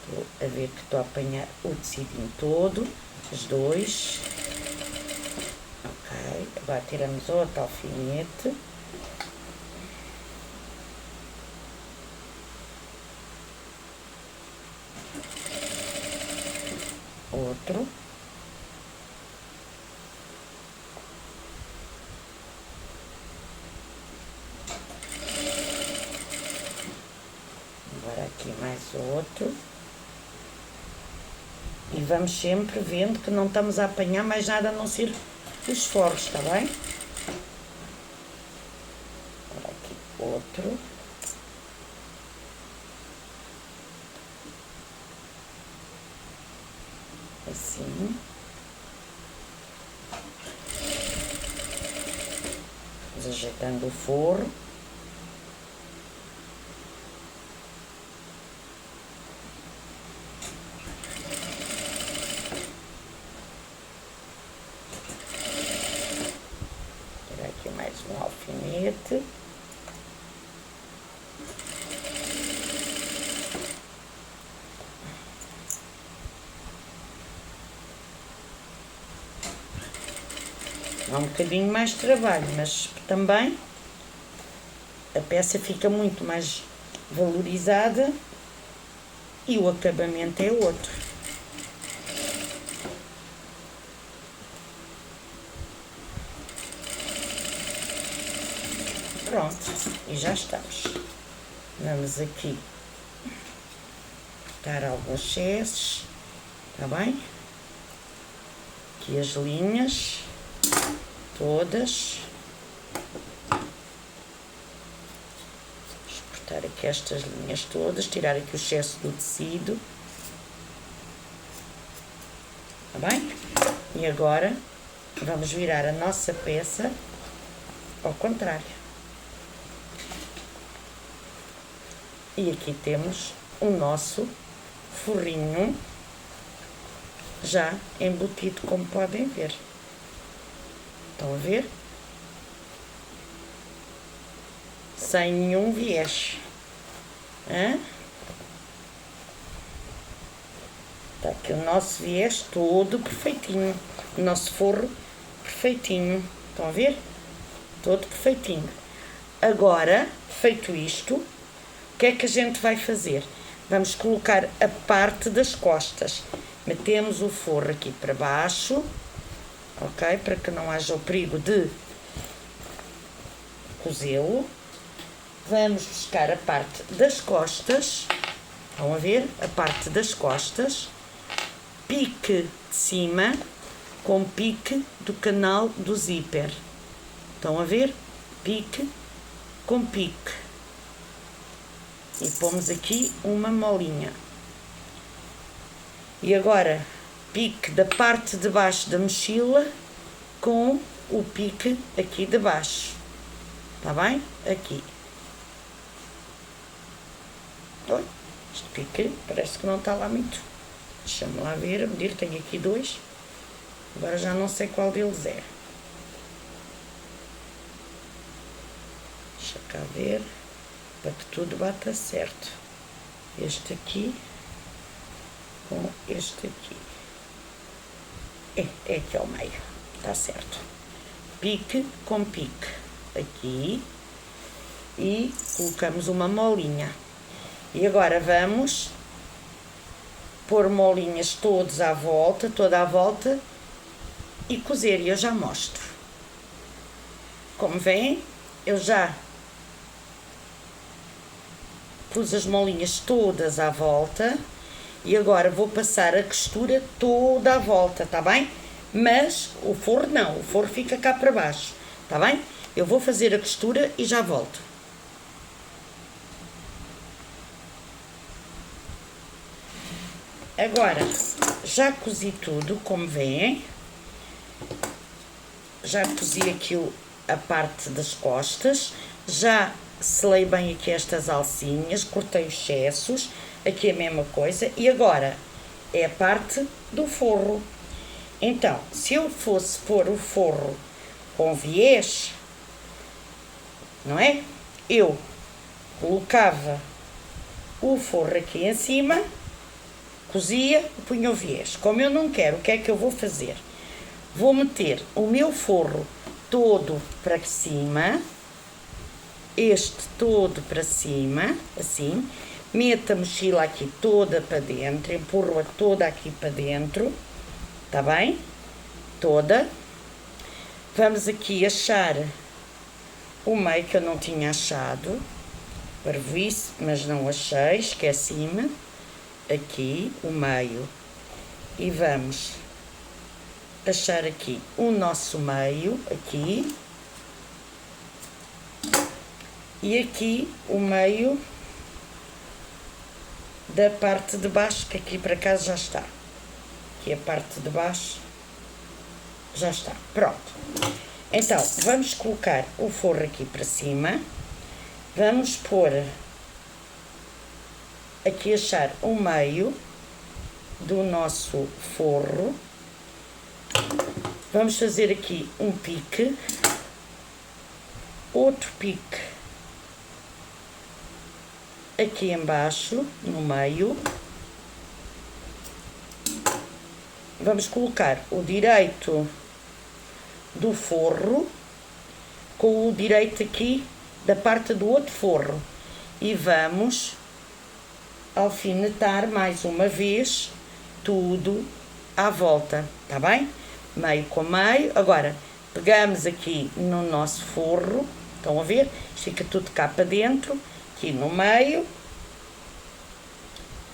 Estou a ver que estou a apanhar o tecidinho todo, os dois. Ok, agora tiramos outro alfinete. Outro. Agora aqui mais outro. E vamos sempre vendo que não estamos a apanhar mais nada a não ser os forros, está bem? Agora aqui outro. Assim. Vamos ajeitando o forro. Tirar aqui mais um alfinete. Há um bocadinho mais de trabalho, mas também a peça fica muito mais valorizada e o acabamento é outro. Pronto, e já estamos. Vamos aqui cortar alguns excessos, tá bem? Aqui as linhas. Todas. cortar aqui estas linhas todas, tirar aqui o excesso do tecido. Tá bem? E agora vamos virar a nossa peça ao contrário. E aqui temos o nosso forrinho já embutido, como podem ver. Estão a ver? Sem nenhum viés. Está aqui o nosso viés todo perfeitinho. O nosso forro perfeitinho. Estão a ver? Todo perfeitinho. Agora, feito isto, o que é que a gente vai fazer? Vamos colocar a parte das costas. Metemos o forro aqui para baixo, ok? Para que não haja o perigo de cozê-lo. Vamos buscar a parte das costas. Estão a ver? A parte das costas. Pique de cima com pique do canal do zíper. Estão a ver? Pique com pique. E pomos aqui uma molinha. E agora, pique da parte de baixo da mochila com o pique aqui de baixo. Tá bem? Aqui. Olha, este pique parece que não está lá muito. Deixa-me lá ver, a medir, tenho aqui 2. Agora já não sei qual deles é. Deixa cá ver, para que tudo bata certo. Este aqui com este aqui. É aqui ao meio, está certo. Pique com pique. Aqui. E colocamos uma molinha. E agora vamos pôr molinhas todos à volta, toda à volta, e cozer. E eu já mostro. Como veem, eu já pus as molinhas todas à volta e agora vou passar a costura toda à volta, tá bem? Mas o forro não, o forro fica cá para baixo, tá bem? Eu vou fazer a costura e já volto. Agora, já cozi tudo, como veem. Já cozi aqui a parte das costas. Já selei bem aqui estas alcinhas, cortei os excessos. Aqui a mesma coisa. E agora, é a parte do forro. Então, se eu fosse pôr o forro com viés, não é? Eu colocava o forro aqui em cima, cozia e punha o viés. Como eu não quero, o que é que eu vou fazer? Vou meter o meu forro todo para cima, este todo para cima, assim, meto a mochila aqui toda para dentro, empurro-a toda aqui para dentro, tá bem? Toda. Vamos aqui achar o meio que eu não tinha achado, parvoíce, mas não achei, esqueci-me. Aqui o meio e vamos achar aqui o nosso meio, aqui, e aqui o meio da parte de baixo, que aqui para cá já está. Aqui a parte de baixo já está, pronto. Então, vamos colocar o forro aqui para cima, vamos pôr aqui, achar o meio do nosso forro, vamos fazer aqui um pique, outro pique aqui embaixo, no meio, vamos colocar o direito do forro com o direito aqui da parte do outro forro e vamos alfinetar mais uma vez tudo à volta, tá bem? Meio com meio. Agora, pegamos aqui no nosso forro, estão a ver? Fica tudo cá para dentro, aqui no meio.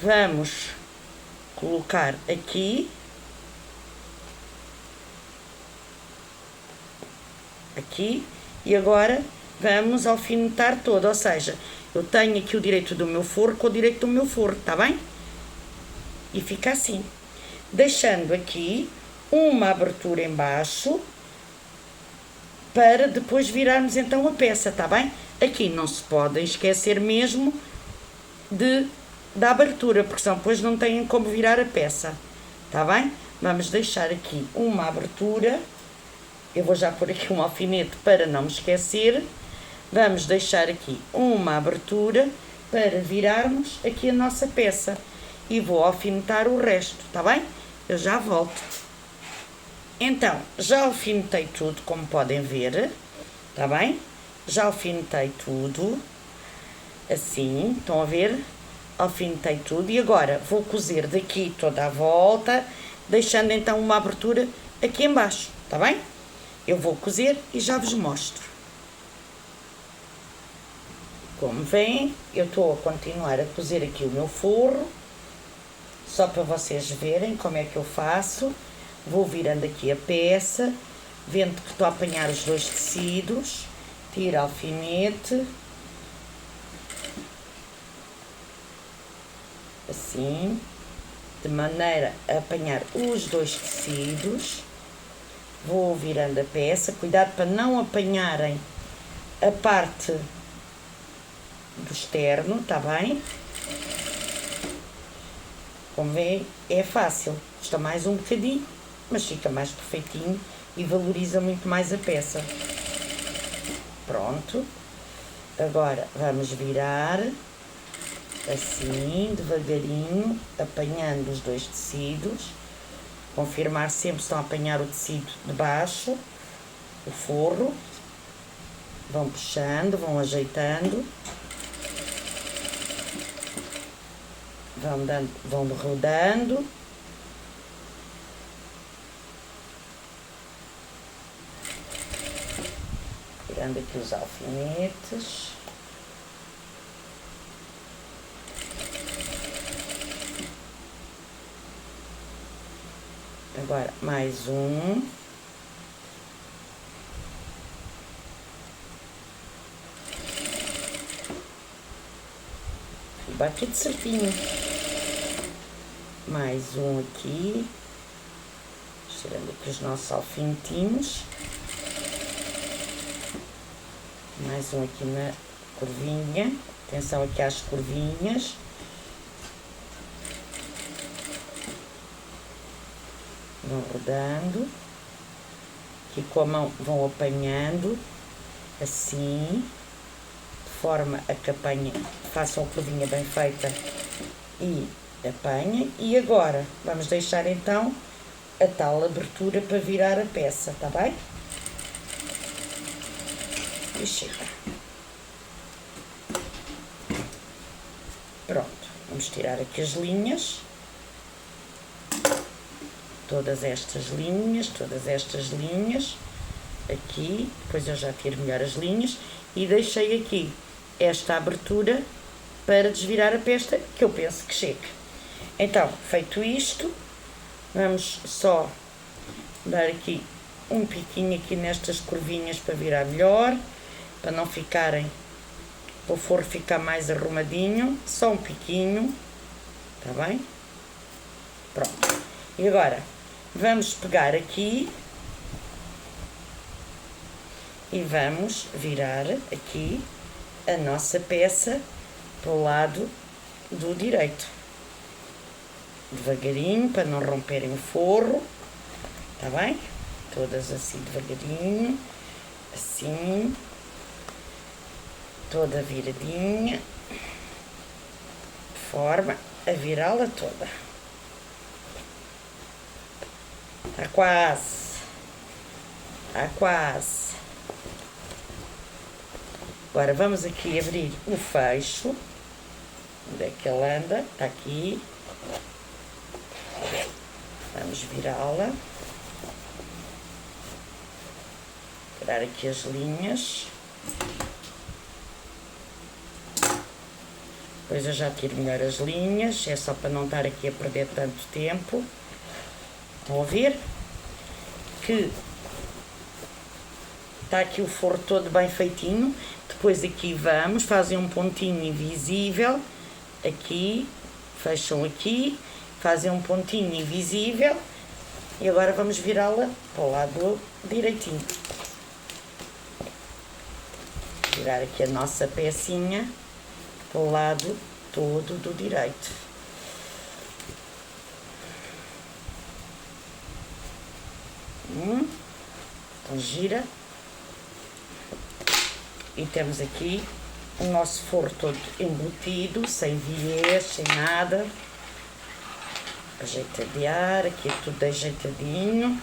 Vamos colocar aqui. Aqui. E agora vamos alfinetar todo, ou seja, eu tenho aqui o direito do meu forro com o direito do meu forro, tá bem? E fica assim, deixando aqui uma abertura em baixo para depois virarmos então a peça, tá bem? Aqui não se podem esquecer mesmo da abertura, porque senão depois não têm como virar a peça, tá bem? Vamos deixar aqui uma abertura, eu vou já pôr aqui um alfinete para não me esquecer, vamos deixar aqui uma abertura para virarmos aqui a nossa peça e vou alfinetar o resto, tá bem? Eu já volto. Então, já alfinetei tudo, como podem ver, tá bem? Já alfinetei tudo, assim, estão a ver? Alfinetei tudo e agora vou cozer daqui toda a volta, deixando então uma abertura aqui em baixo, tá bem? Eu vou cozer e já vos mostro. Como veem, eu estou a continuar a cozer aqui o meu forro, só para vocês verem como é que eu faço. Vou virando aqui a peça, vendo que estou a apanhar os dois tecidos, tiro alfinete, assim, de maneira a apanhar os dois tecidos. Vou virando a peça, cuidado para não apanharem a parte do externo, tá bem? Como veem, é fácil, custa mais um bocadinho, mas fica mais perfeitinho e valoriza muito mais a peça. Pronto, agora vamos virar assim, devagarinho, apanhando os dois tecidos, confirmar sempre se estão a apanhar o tecido de baixo, o forro, vão puxando, vão ajeitando, vão rodando. Tirando aqui os alfinetes. Agora, mais um. E bate tudo certinho. Mais um aqui. Tirando aqui os nossos alfinetinhos. Mais um aqui na curvinha, atenção aqui às curvinhas. Vão rodando, aqui com a mão vão apanhando, assim, de forma a que apanhem, façam a curvinha bem feita e apanhem. E agora, vamos deixar então a tal abertura para virar a peça, tá bem? E chega. Pronto, vamos tirar aqui as linhas, todas estas linhas, aqui, depois eu já tiro melhor as linhas e deixei aqui esta abertura para desvirar a peça, que eu penso que chegue. Então, feito isto, vamos só dar aqui um piquinho aqui nestas curvinhas para virar melhor, para não ficarem, para o forro ficar mais arrumadinho, só um piquinho, tá bem? Pronto. E agora, vamos pegar aqui e vamos virar aqui a nossa peça para o lado do direito. Devagarinho, para não romperem o forro, tá bem? Todas assim devagarinho, assim, toda viradinha, de forma a virá-la toda. Está quase, está quase. Agora vamos aqui abrir o fecho. Onde é que ela anda? Está aqui. Vamos virá-la. Tirar aqui as linhas. Depois eu já tiro melhor as linhas, é só para não estar aqui a perder tanto tempo. Estão a ver? Que Está aqui o forro todo bem feitinho. Depois aqui vamos, fazem um pontinho invisível, aqui, fecham aqui, fazem um pontinho invisível e agora vamos virá-la para o lado direitinho. Virar aqui a nossa pecinha para o lado todo do direito. Então gira. E temos aqui o nosso forro todo embutido, sem viés, sem nada. Ajeitadear, aqui é tudo ajeitadinho.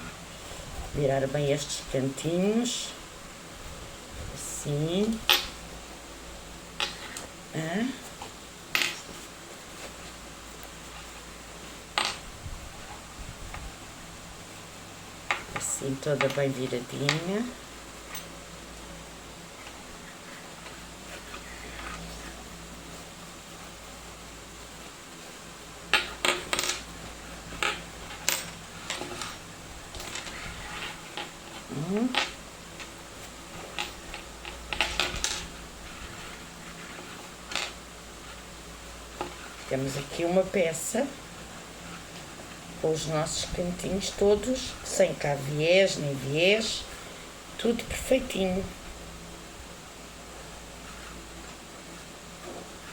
Virar bem estes cantinhos. Assim. Assim, toda bem viradinha. Temos aqui uma peça com os nossos cantinhos todos, sem cá viés nem viés, tudo perfeitinho.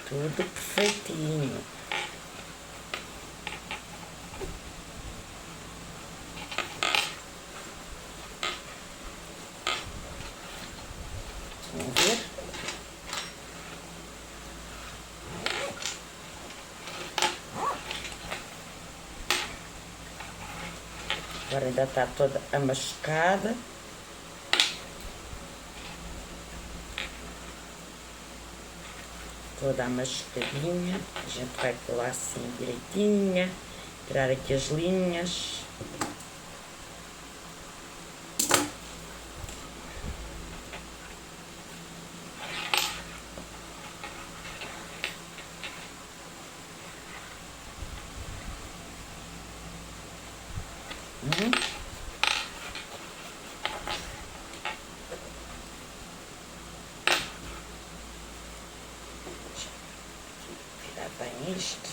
Tudo perfeitinho. Vamos ver? Agora ainda está toda amachucada. Toda amachucadinha. A gente vai colar assim direitinha. Tirar aqui as linhas. Virar bem isto.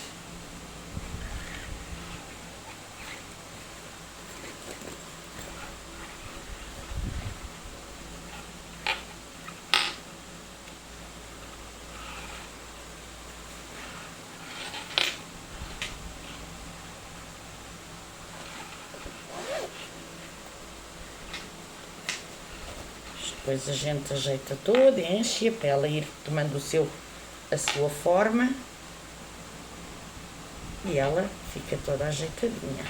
Depois a gente ajeita toda, enche para ela ir tomando a sua forma e ela fica toda ajeitadinha.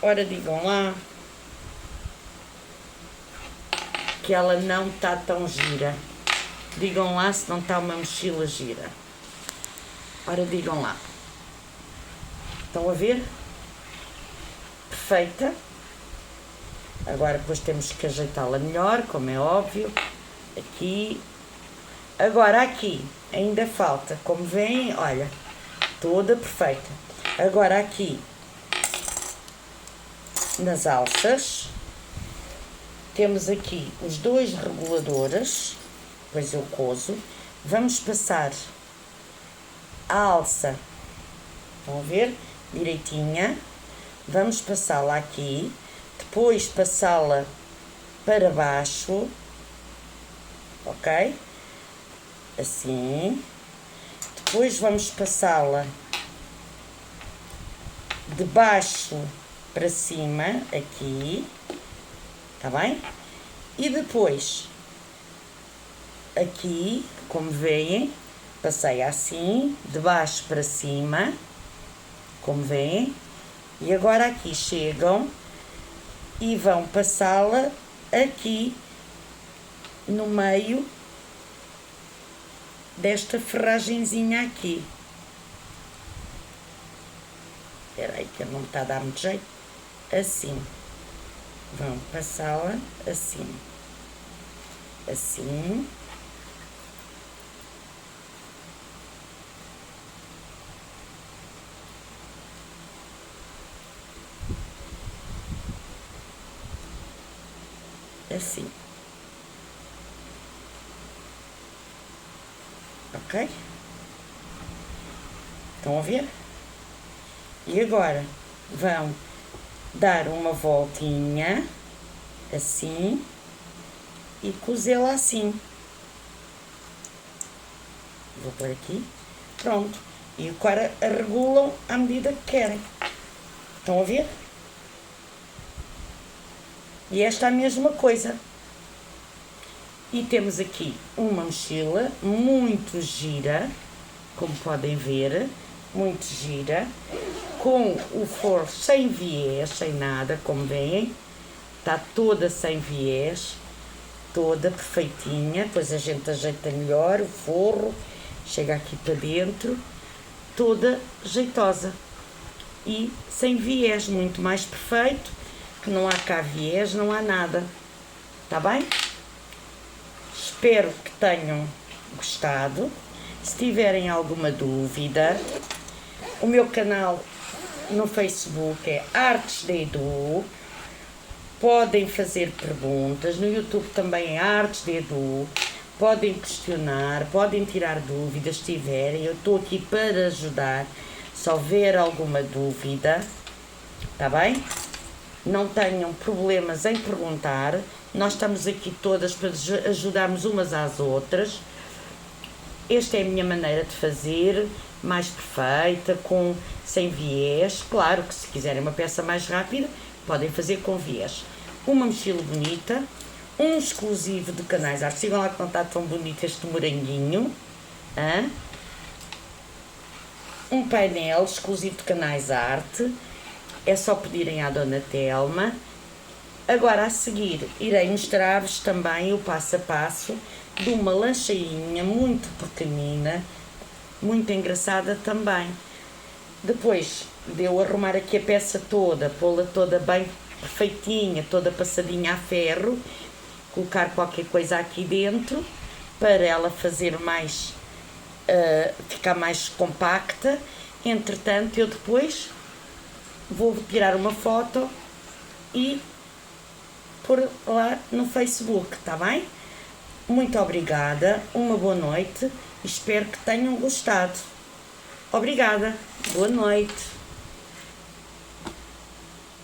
Ora, digam lá que ela não está tão gira. Digam lá se não está uma mochila gira. Ora, digam lá. Estão a ver? Perfeita. Agora depois temos que ajeitá-la melhor, como é óbvio. Aqui. Agora aqui ainda falta, como veem, olha, toda perfeita. Agora aqui, nas alças, temos aqui os dois reguladores, depois eu coso. Vamos passar a alça, vão ver, direitinha. Vamos passá-la aqui, depois passá-la para baixo, ok? Assim. Depois vamos passá-la de baixo para cima, aqui. Tá bem? E depois, aqui, como veem, passei assim, de baixo para cima, como veem. E agora aqui chegam e vão passá-la aqui no meio desta ferragenzinha aqui. Espera aí que não está a dar muito jeito. Assim. Vão passá-la assim. assim. Assim. Ok? Estão a ver? E agora vão dar uma voltinha, assim, e cozê-la assim. Vou pôr aqui. Pronto. E agora regulam à medida que querem. Estão a ver? E esta é a mesma coisa. E temos aqui uma mochila muito gira, como podem ver, muito gira, com o forro sem viés, sem nada, como veem, está toda sem viés, toda perfeitinha, depois a gente ajeita melhor o forro, chega aqui para dentro, toda jeitosa e sem viés, muito mais perfeito, que não há cá viés, não há nada, tá bem? Espero que tenham gostado. Se tiverem alguma dúvida, o meu canal no Facebook é Artes de Edu. Podem fazer perguntas. No YouTube também é Artes de Edu. Podem questionar, podem tirar dúvidas se tiverem. Eu estou aqui para ajudar. Se houver alguma dúvida, tá bem? Não tenham problemas em perguntar. Nós estamos aqui todas para ajudarmos umas às outras. Esta é a minha maneira de fazer, mais perfeita, sem viés. Claro que se quiserem uma peça mais rápida, podem fazer com viés. Uma mochila bonita, um exclusivo de Canais Arte. Sigam lá que não está tão bonito este moranguinho. Um painel exclusivo de Canais Arte. É só pedirem à Dona Telma. Agora, a seguir, irei mostrar-vos também o passo a passo de uma lancheirinha muito pequenina, muito engraçada também. Depois de eu arrumar aqui a peça toda, pô-la toda bem perfeitinha, toda passadinha a ferro, colocar qualquer coisa aqui dentro para ela fazer mais, ficar mais compacta. Entretanto, eu depois vou tirar uma foto e pôr lá no Facebook, tá bem? Muito obrigada, uma boa noite, espero que tenham gostado. Obrigada, boa noite.